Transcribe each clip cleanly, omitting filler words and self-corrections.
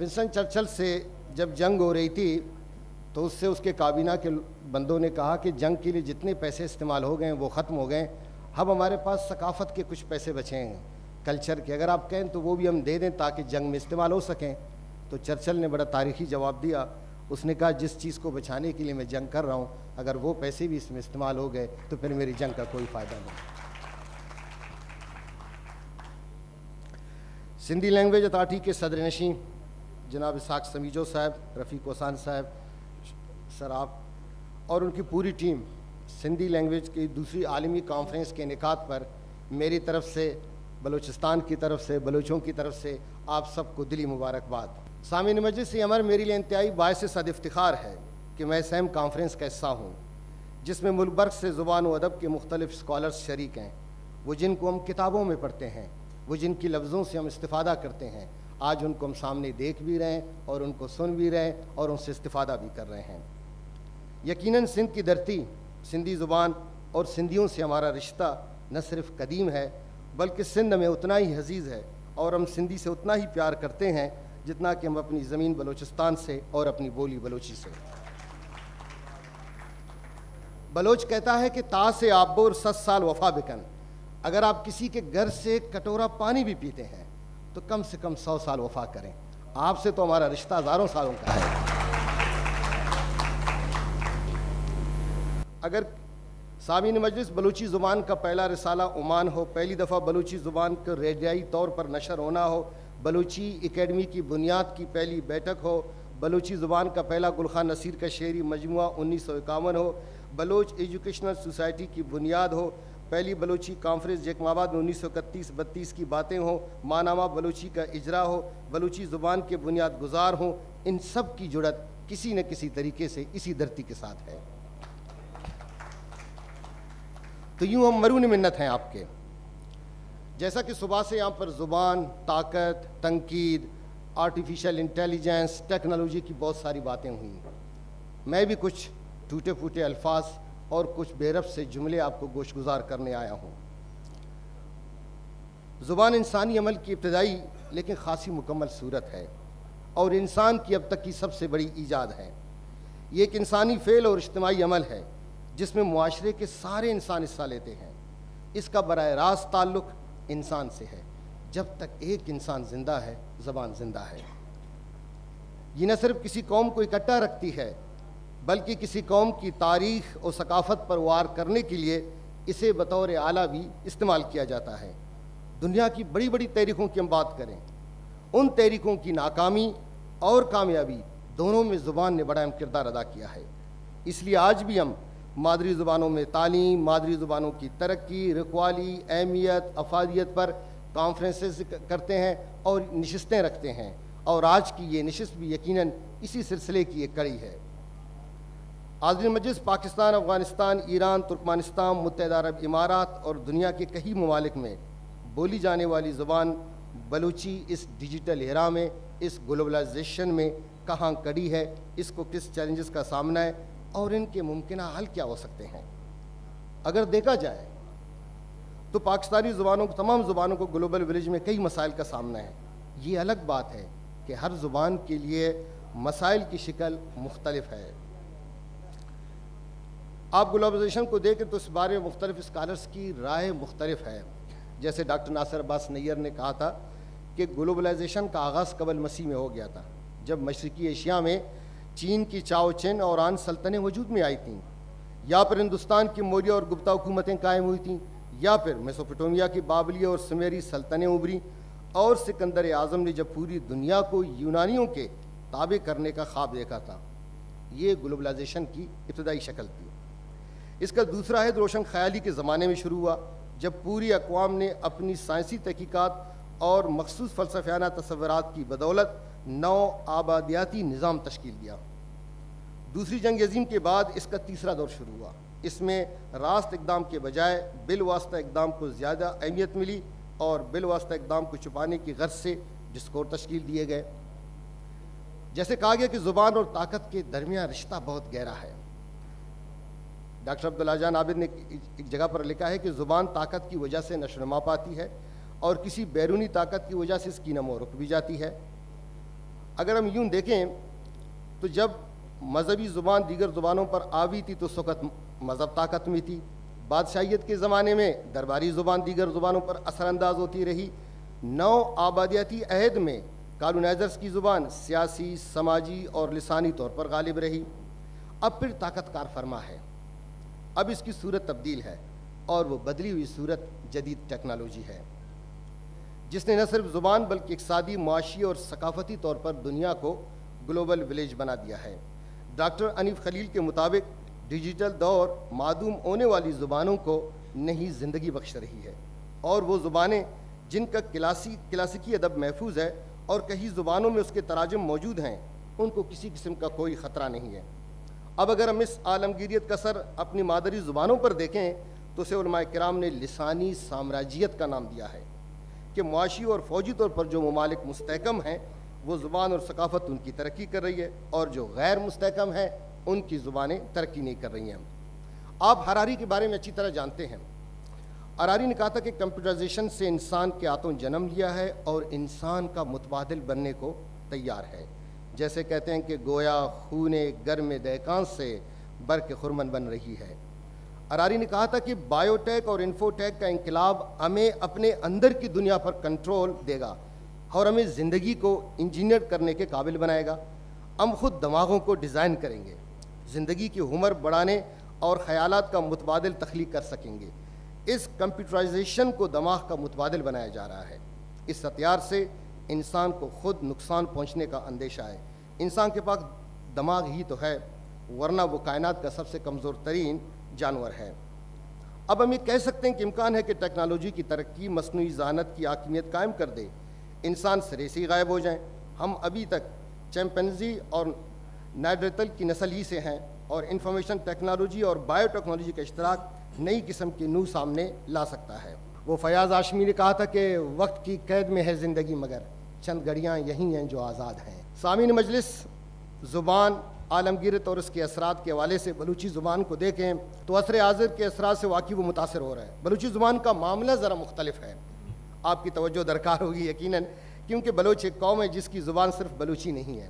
Winston Churchill से जब जंग हो रही थी तो उससे उसके काबीना के बंदों ने कहा कि जंग के लिए जितने पैसे इस्तेमाल हो गए वो ख़त्म हो गए, अब हमारे पास सकाफ़त के कुछ पैसे बचे हैं, कल्चर के, अगर आप कहें तो वो भी हम दे दें ताकि जंग में इस्तेमाल हो सकें। तो चर्चिल ने बड़ा तारीख़ी जवाब दिया। उसने कहा जिस चीज़ को बचाने के लिए मैं जंग कर रहा हूँ, अगर वो पैसे भी इसमें इस्तेमाल हो गए तो फिर मेरी जंग का कोई फ़ायदा नहीं। सिंधी लैंग्वेज अथॉरिटी के सदर नशीं जनाब इसाक समीजो साहब, रफ़ीक वसान साहब, सर आप और उनकी पूरी टीम सिंधी लैंग्वेज की दूसरी आलमी कॉन्फ्रेंस के इनेकाद पर मेरी तरफ से, बलूचिस्तान की तरफ से, बलूचों की तरफ से आप सबको दिली मुबारकबाद। सामीन मजलिस अमर, मेरे लिए इंतहाई बायस सद इफ्तिखार है कि मैं इस अहम कॉन्फ्रेंस का हिस्सा हूँ जिसमें मुल्क भर से ज़ुबान व अदब के मुख्तलिफ स्कॉलर्स शरीक हैं। वो जिनको हम किताबों में पढ़ते हैं, वो जिनकी लफ्ज़ों से हम इस्तिफ़ादा करते हैं, आज उनको हम सामने देख भी रहे हैं और उनको सुन भी रहे हैं और उनसे इस्तिफ़ादा भी कर रहे हैं। यकीनन सिंध की धरती, सिंधी ज़ुबान और सिंधियों से हमारा रिश्ता न सिर्फ़ कदीम है बल्कि सिंध में उतना ही अजीज़ है और हम सिंधी से उतना ही प्यार करते हैं जितना कि हम अपनी ज़मीन बलूचिस्तान से और अपनी बोली बलोची से। बलोच कहता है कि ता से आबोर 7 साल वफा बिकन। अगर आप किसी के घर से कटोरा पानी भी पीते हैं तो कम से कम 100 साल वफा करें। आपसे तो हमारा रिश्ता हज़ारों सालों का है। अगर सामीन मजलिस बलूची ज़ुबान का पहला रिसाला ओमान हो, पहली दफ़ा बलूची ज़ुबान को रेडियाई तौर पर नशर होना हो, बलूची एकेडमी की बुनियाद की पहली बैठक हो, बलूची ज़ुबान का पहला गुलखान नसीर का शेरी मजमुआ 1951 हो, बलोच एजुकेशनल सोसाइटी की बुनियाद हो, पहली बलूची कॉन्फ्रेंस जैकमाबाद में 1931-32 की बातें हों, मानामा बलूची का इजरा हो, बलूची ज़ुबान के बुनियाद गुजार हों, इन सब की जुड़त किसी न किसी तरीके से इसी धरती के साथ है। तो यूँ हम मरून मिन्नत हैं आपके। जैसा कि सुबह से यहाँ पर ज़ुबान, ताकत, तनकीद, आर्टिफिशियल इंटेलिजेंस, टेक्नोलॉजी की बहुत सारी बातें हुई, मैं भी कुछ टूटे फूटे अल्फाज और कुछ बेरब से जुमले आपको गोशगुजार करने आया हूँ। ज़ुबान इंसानी अमल की इब्तदाई लेकिन ख़ासी मुकम्मल सूरत है और इंसान की अब तक की सबसे बड़ी ईजाद है। ये एक इंसानी फ़ेल और इज्तिमाई अमल है जिसमें मुआशरे के सारे इंसान हिस्सा लेते हैं। इसका बराह रास्त ताल्लुक़ इंसान से है। जब तक एक इंसान ज़िंदा है, ज़बान ज़िंदा है। ये न सिर्फ किसी कौम को इकट्ठा रखती है बल्कि किसी कौम की तारीख़ और सकाफ़त पर वार करने के लिए इसे बतौर आला भी इस्तेमाल किया जाता है। दुनिया की बड़ी बड़ी तहरीकों की हम बात करें, उन तहरीकों की नाकामी और कामयाबी दोनों में ज़ुबान ने बड़ा अहम किरदार अदा किया है। इसलिए आज भी हम मादरी ज़ुबानों में तालीम, मादरी ज़ुबानों की तरक्की, रखवाली, अहमियत, अफादियत पर कॉन्फ्रेंसेस करते हैं और नशिस्तें रखते हैं और आज की ये नशिस्त भी यकीनन इसी सिलसिले की एक कड़ी है। हाज़रीन मजलिस, पाकिस्तान, अफ़गानिस्तान, ईरान, तुर्कमानिस्तान, मुत्तहिदा अरब इमारात और दुनिया के कई ममालिक में बोली जाने वाली ज़ुबान बलूची इस डिजिटल एरा में, इस ग्लोबलाइजेशन में कहाँ खड़ी है, इसको किस चैलेंजेस का सामना है और इनके मुमकिन हल क्या हो सकते हैं। अगर देखा जाए तो पाकिस्तानी ज़ुबानों को, तमाम ज़ुबानों को ग्लोबल विलेज में कई मसाइल का सामना है। ये अलग बात है कि हर ज़ुबान के लिए मसाइल की शिकल मुख्तलिफ है। आप ग्लोबलाइजेशन को देखें तो इस बारे में मुख्तलिफ स्कॉलर्स की राय मुख्तलिफ है। जैसे डॉक्टर नासिर अब्बास नैयर ने कहा था कि ग्लोबलाइजेशन का आगाज़ कबल मसीह में हो गया था, जब मशरक़ी एशिया में चीन की चाओ चिन और आन सल्तनें वजूद में आई थीं, या फिर हिंदुस्तान की मौर्य और गुप्ता हुकूमतें कायम हुई थीं, या फिर मेसोपोटामिया की बाबली और सुमेरी सल्तनें उभरी और सिकंदर आज़म ने जब पूरी दुनिया को यूनानियों के ताबे करने का ख्वाब देखा था। ये ग्लोबलाइजेशन की इब्तदाई शक्ल थी। इसका दूसरा है रोशन ख्याली के ज़माने में शुरू हुआ, जब पूरी अक़वाम ने अपनी साइंसी तहकीकात और मखसूस फ़लसफ़ाना तसव्वुरात की बदौलत नौ आबादियाती निज़ाम तश्कील दिया। दूसरी जंग अज़ीम के बाद इसका तीसरा दौर शुरू हुआ। इसमें रास्त इक़दाम के बजाय बिलवास्ता इक़दाम को ज़्यादा अहमियत मिली और बिलवास्ता इक़दाम को छुपाने की गर्ज से डिस्कोर तश्कील दिए गए। जैसे कहा गया कि ज़ुबान और ताकत के दरमियान रिश्ता बहुत गहरा है। डॉक्टर अब्दुल्ला जान आबिद ने एक जगह पर लिखा है कि ज़ुबान ताकत की वजह से नशोनुमा पाती है और किसी बैरूनी ताकत की वजह से इसकी नमो रुक भी जाती है। अगर हम यूं देखें तो जब मजहबी ज़ुबान दीगर ज़ुबानों पर आवी थी तो उस वक़्त मज़हब ताकत में थी। बादशाहियत के ज़माने में दरबारी ज़ुबान दीगर ज़ुबानों पर असरानंदाज होती रही। नौ आबादियाती अहद में कॉलोनाइज़र्स की ज़ुबान सियासी, समाजी और लिसानी तौर पर गालिब रही। अब फिर ताकतकार फरमा है, अब इसकी सूरत तब्दील है और वो बदली हुई सूरत जदीद टेक्नोलॉजी है, जिसने न सिर्फ ज़ुबान बल्कि इक़्तिसादी, मुआशी और सकाफ़ती तौर पर दुनिया को ग्लोबल विलेज बना दिया है। डॉक्टर अनीफ खलील के मुताबिक डिजिटल दौर मादूम होने वाली ज़ुबानों को नई ज़िंदगी बख्श रही है, और वो ज़ुबानें जिनका क्लासिकी अदब महफूज है और कई ज़ुबानों में उसके तराजम मौजूद हैं, उनको किसी किस्म का कोई ख़तरा नहीं है। अब अगर हम इस आलमगीरियत का सर अपनी मादरी ज़ुबानों पर देखें तो उसे उलमाए किराम ने लिसानी साम्राज्यत का नाम दिया है कि मुआशी और फ़ौजी तौर पर जो ममालिक मुस्तहकम हैं वो ज़ुबान और सकाफ़त उनकी तरक्की कर रही है, और जो गैर मुस्तहकम है उनकी ज़ुबानें तरक्की नहीं कर रही हैं। आप हरारी के बारे में अच्छी तरह जानते हैं। हरारी ने कहा था कि कंप्यूटराइजेशन से इंसान के आतों जन्म लिया है और इंसान का मुतबादिल बनने को तैयार है। जैसे कहते हैं कि गोया खूने गर्म दहकान से बर्क खुरमन बन रही है। हरारी ने कहा था कि बायोटेक और इन्फोटेक का इंकलाब हमें अपने अंदर की दुनिया पर कंट्रोल देगा और हमें ज़िंदगी को इंजीनियर करने के काबिल बनाएगा। हम खुद दिमागों को डिज़ाइन करेंगे, ज़िंदगी की उम्र बढ़ाने और ख़यालात का मुतबादिल तख्लीक कर सकेंगे। इस कंप्यूटराइजेशन को दिमाग का मुतबादिल बनाया जा रहा है। इस हथियार से इंसान को खुद नुकसान पहुंचने का अंदेशा है। इंसान के पास दिमाग ही तो है, वरना वो कायनात का सबसे कमज़ोर तरीन जानवर है। अब हम ये कह सकते हैं कि इम्कान है कि टेक्नोलॉजी की तरक्की मसनूई ज़हानत की हाकिमियत कायम कर दे, इंसान सिरे से ही गायब हो जाएं। हम अभी तक चिंपैंजी और नायड्रेतल की नस्ल ही से हैं, और इंफॉर्मेशन टेक्नोलॉजी और बायोटेक्नोलॉजी का इश्तराक नई किस्म की नूह सामने ला सकता है। वो फयाज़ हाशमी ने कहा था कि वक्त की कैद में है ज़िंदगी, मगर चंद घड़ियाँ यही हैं जो आज़ाद हैं। सामीन मजलिस, ज़ुबान, आलमगीरत और इसके असरात के हवाले से बलूची ज़ुबान को देखें तो असर हाज़िर के असरात से वाकई वो मुतासर हो रहा है। बलूची ज़ुबान का मामला ज़रा मुख्तलिफ है, आपकी तवज्जो दरकार होगी यकीनन, क्योंकि बलोच एक कौम है जिसकी ज़ुबान सिर्फ बलूची नहीं है।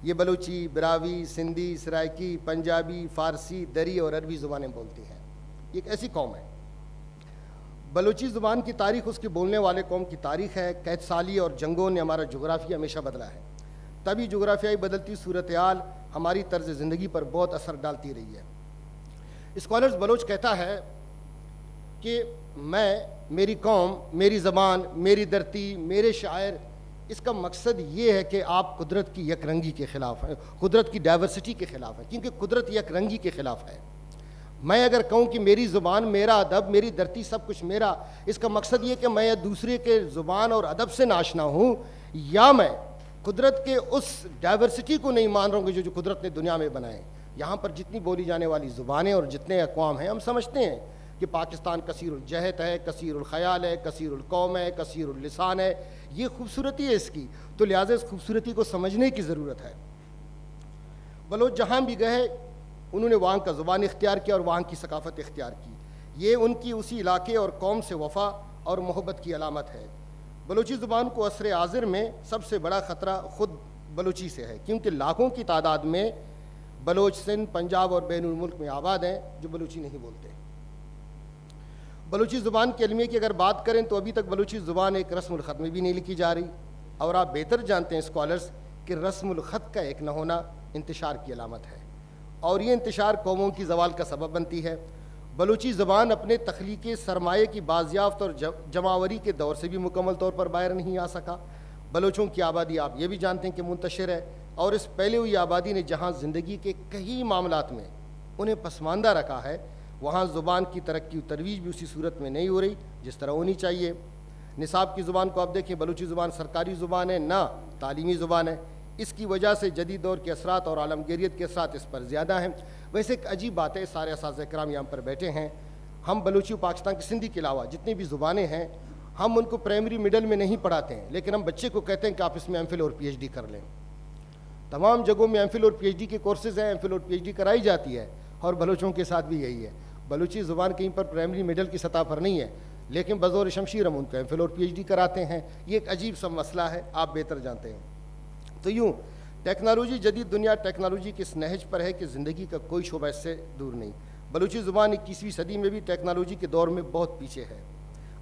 ये बलूची, बरावी, सिंधी, सराइकी, पंजाबी, फ़ारसी, दरी और अरबी ज़ुबानें बोलती हैं। ये एक ऐसी कौम है। बलूची ज़ुबान की तारीख़ उसके बोलने वाले कौम की तारीख़ है। कैद साली और जंगों ने हमारा जोग्राफिया हमेशा बदला है, तभी जोग्राफियाई बदलती सूरत हाल हमारी तर्ज ज़िंदगी पर बहुत असर डालती रही है। स्कॉलर्स बलोच कहता है कि मैं, मेरी कौम, मेरी ज़बान, मेरी धरती, मेरे शायर, इसका मकसद ये है कि आप कुदरत की यकरंगी के ख़िलाफ़ हैं, कुदरत की डाइवर्सिटी के ख़िलाफ़ है, क्योंकि कुदरत यकरंगी के ख़िलाफ़ है। मैं अगर कहूँ कि मेरी ज़ुबान, मेरा अदब, मेरी धरती, सब कुछ मेरा, इसका मकसद ये कि मैं दूसरे के ज़ुबान और अदब से नाशना हूँ, या मैं कुदरत के उस डाइवर्सिटी को नहीं मान रहा हूँ जो कुदरत ने दुनिया में बनाए। यहाँ पर जितनी बोली जाने वाली ज़ुबानें और जितने अक़वाम हैं, हम समझते हैं कि पाकिस्तान कसीरुल जहत है, कसीरुल ख़याल है, कसीरुल कौम है, कसीरुल लिसान है। ये खूबसूरती है इसकी, तो लिहाजा इस खूबसूरती को समझने की ज़रूरत है। बलोच जहाँ भी गए उन्होंने वहाँ का ज़ुबान इख्तियार किया और वहाँ की सकाफ़त इख्तियार की। ये उनकी उसी इलाके और कौम से वफ़ा और मोहब्बत की अलामत है। बलूची ज़ुबान को असर हाज़िर में सबसे बड़ा ख़तरा ख़ुद बलूची से है, क्योंकि लाखों की तादाद में बलोच सिंध, पंजाब और बैनुल मुल्क में आबाद हैं जो बलूची नहीं बोलते। बलूची ज़ुबान के इल्मी की अगर बात करें तो अभी तक बलूची ज़ुबान एक रस्मुल ख़त में भी नहीं लिखी जा रही, और आप बेहतर जानते हैं स्कॉलर्स कि रस्मुल ख़त का एक न होना इंतशार की अलामत है, और ये इंतशार कौमों की ज़वाल का सबब बनती है। बलूची ज़बान अपने तख्लीक़ी सरमाए की बाज़याफ़्त और जमावरी के दौर से भी मुकम्मल तौर पर बाहर नहीं आ सका। बलूचों की आबादी आप ये भी जानते हैं कि मुंतशिर है, और इस फैली हुई आबादी ने जहाँ ज़िंदगी के कई मामलात में उन्हें पसमानदा रखा है, वहाँ ज़ुबान की तरक्की और तरवीज भी उसी सूरत में नहीं हो रही जिस तरह होनी चाहिए। निसाब की ज़ुबान को आप देखें, बलूची ज़ुबान सरकारी ज़ुबान है ना तालीमी ज़ुबान है। इसकी वजह से जदीद दौर के असरात और आलमगीरियत के असरात इस पर ज़्यादा हैं। वैसे एक अजीब बात है, सारे असातिज़ा इकराम यहाँ पर बैठे हैं, हम बलूची पाकिस्तान की सिंधी के अलावा जितनी भी ज़ुबानें हैं हम उनको प्राइमरी मिडल में नहीं पढ़ाते हैं, लेकिन हम बच्चे को कहते हैं कि आप इसमें एमफिल और PhD कर लें। तमाम जगहों में एमफिल और PhD के कोर्सेज़ हैं, एमफिल और PhD कराई जाती है, और बलूचों के साथ भी यही है। बलूची ज़ुबान कहीं पर प्राइमरी मिडल की सतह पर नहीं है, लेकिन बज़ौर शमशीर हम उनको एमफिल और PhD कराते हैं। ये एक अजीब सा मसला है, आप बेहतर जानते हैं। तो यूँ टेक्नोलॉजी, जदीद दुनिया टेक्नोलॉजी के इस नहज पर है कि ज़िंदगी का कोई शोबा इससे दूर नहीं। बलूची ज़ुबान 21वीं सदी में भी टेक्नोलॉजी के दौर में बहुत पीछे है।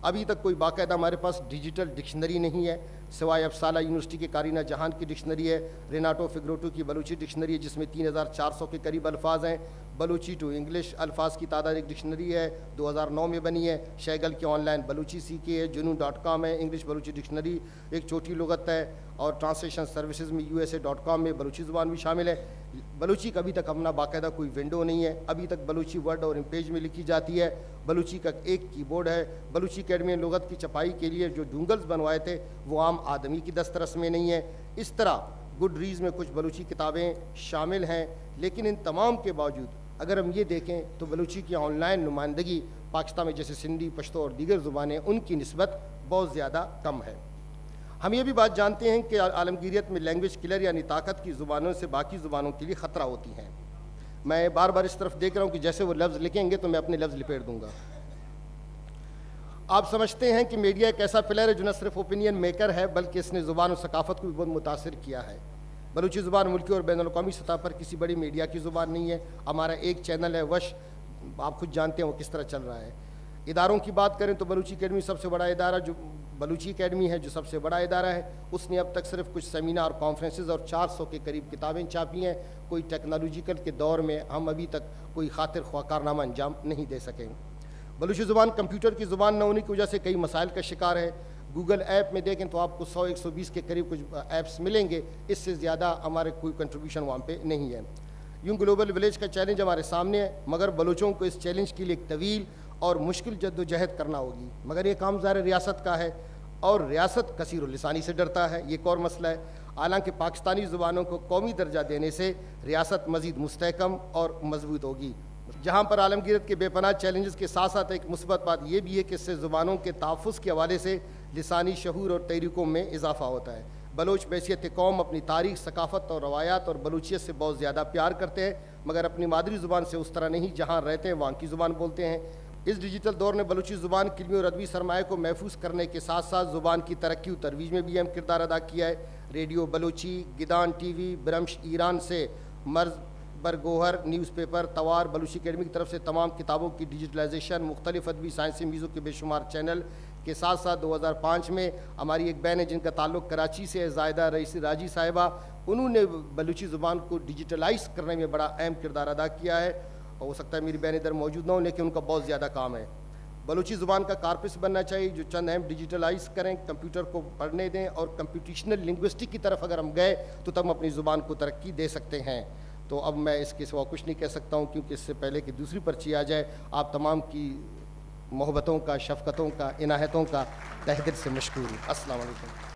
अभी तक कोई बाकायदा हमारे पास डिजिटल डिक्शनरी नहीं है, सिवाय अफसाला यूनिवर्सिटी के कारीना जहान की डिक्शनरी है, रेनाटो फिग्रोटो की बलूची डिक्शनरी है जिसमें 3400 के करीब अल्फाज हैं। बलूची टू इंग्लिश अल्फाज की तादाद एक डिक्शनरी है, 2009 में बनी है। शैगल की ऑनलाइन बलूची सीखे है, जुनून.com है इंग्लिश बलूची डिक्शनरी, एक छोटी लुगत है। और ट्रांसलेशन सर्विसेज में USA.com में बलूची ज़ुबान भी शामिल है। बलूची का अभी तक अपना बाकायदा कोई विंडो नहीं है, अभी तक बलूची वर्ड और इम्पेज में लिखी जाती है। बलूची का एक कीबोर्ड है। बलूची अकेडमी ने लुगत की छपाई के लिए जो डूंगल्स बनवाए थे वो आम आदमी की दस्तरस में नहीं है। इस तरह गुड रीज में कुछ बलूची किताबें शामिल हैं, लेकिन इन तमाम के बावजूद अगर हम ये देखें तो बलूची की ऑनलाइन नुमाइंदगी पाकिस्तान में जैसे सिंधी, पश्तो और दीगर ज़ुबानें उनकी निस्बत बहुत ज़्यादा कम है। हम ये भी बात जानते हैं कि आलमगीरियत में लैंग्वेज किलर यानी ताकत की ज़ुबानों से बाकी ज़ुबानों के लिए ख़तरा होती हैं। मैं बार बार इस तरफ देख रहा हूँ कि जैसे वो लफ्ज़ लिखेंगे तो मैं अपने लफ्ज़ लिपेट दूँगा। आप समझते हैं कि मीडिया एक ऐसा पिलर है जो न सिर्फ ओपिनियन मेकर है बल्कि इसने ज़ुबान और सकाफ़त को भी बहुत मुतासिर किया है। बलूची ज़ुबान मुल्की और बैनुल-अक़वामी सतह पर किसी बड़ी मीडिया की ज़ुबान नहीं है। हमारा एक चैनल है वश, आप खुद जानते हैं वो किस तरह चल रहा है। इदारों की बात करें तो बलूची अकेडमी सबसे बड़ा इदारा जो बलूची अकेडमी है जो सबसे बड़ा इदारा है, उसने अब तक सिर्फ कुछ सेमिनार, कॉन्फ्रेंसेस और 400 के करीब किताबें छापी हैं। कोई टेक्नोलॉजिकल के दौर में हम अभी तक कोई खातिर ख्वाह कारनामा अंजाम नहीं दे सकें। बलूची ज़ुबान कंप्यूटर की ज़ुबान न होने की वजह से कई मसाइल का शिकार है। गूगल ऐप में देखें तो आपको 100-120 के करीब कुछ ऐप्स मिलेंगे, इससे ज़्यादा हमारे कोई कंट्रीब्यूशन वहाँ पे नहीं है। यूँ ग्लोबल विलेज का चैलेंज हमारे सामने है, मगर बलूचों को इस चैलेंज के लिए एक तवील और मुश्किल जद्दोजहद करना होगी। मगर ये काम ज़ाहिर रियासत का है और रियासत कसीरुल लिसानी से डरता है, ये एक और मसला है। हालांकि पाकिस्तानी ज़ुबानों को कौमी दर्जा देने से रियासत मज़ीद मुस्तहकम और मजबूत होगी। जहाँ पर आलमगीरत के बेपनाह चैलेंजेस के साथ साथ एक मुस्बत बात यह भी है कि इससे ज़ुबानों के तहफ़्फ़ुज़ के हवाले से लिसानी शहूर और तहरीकों में इजाफ़ा होता है। बलोच बैसियत कौम अपनी तारीख़, सकाफ़त और रवायात और बलूचियत से बहुत ज़्यादा प्यार करते हैं, मगर अपनी मादरी ज़ुबान से उस तरह नहीं जहाँ रहते हैं वहाँ की ज़ुबान बोलते हैं। इस डिजिटल दौर ने बलूची ज़ुबान किल्मी और अदबी सरमाए को महफूज करने के साथ साथ ज़ुबान की तरक्की और तरवीज में भी अहम किरदार अदा किया है। रेडियो बलूची, गिदान TV, ब्रम्श ईरान से मर्ज बरगोहर, न्यूज़पेपर तवार, बलूची अकेडमी की तरफ से तमाम किताबों की डिजिटलाइजेशन, मुख्तलिफ अदबी साइंसी मीज़ों के बेशुमार चैनल के साथ साथ 2005 में हमारी एक बहन है जिनका ताल्लुक़ कराची से है, जायदा रईसी राजी साहिबा, उन्होंने बलूची ज़ुबान को डिजिटलाइज करने में बड़ा अहम किरदार अदा किया है। और हो सकता है मेरी बहन इधर मौजूद ना हो, लेकिन उनका बहुत ज़्यादा काम है। बलूची ज़ुबान का कार्पस बनना चाहिए जो चंद अहम डिजिटलाइज करें, कंप्यूटर को पढ़ने दें, और कंप्यूटेशनल लिंग्विस्टिक की तरफ अगर हम गए तो तब हम अपनी ज़ुबान को तरक्की दे सकते हैं। तो अब मैं इसके सिवा कुछ नहीं कह सकता हूँ, क्योंकि इससे पहले कि दूसरी पर्ची आ जाए, आप तमाम की मोहब्बतों का, शफ़क़तों का, इनायतों का तहे दिल से मशकूर हूँ। अस्सलाम वालेकुम।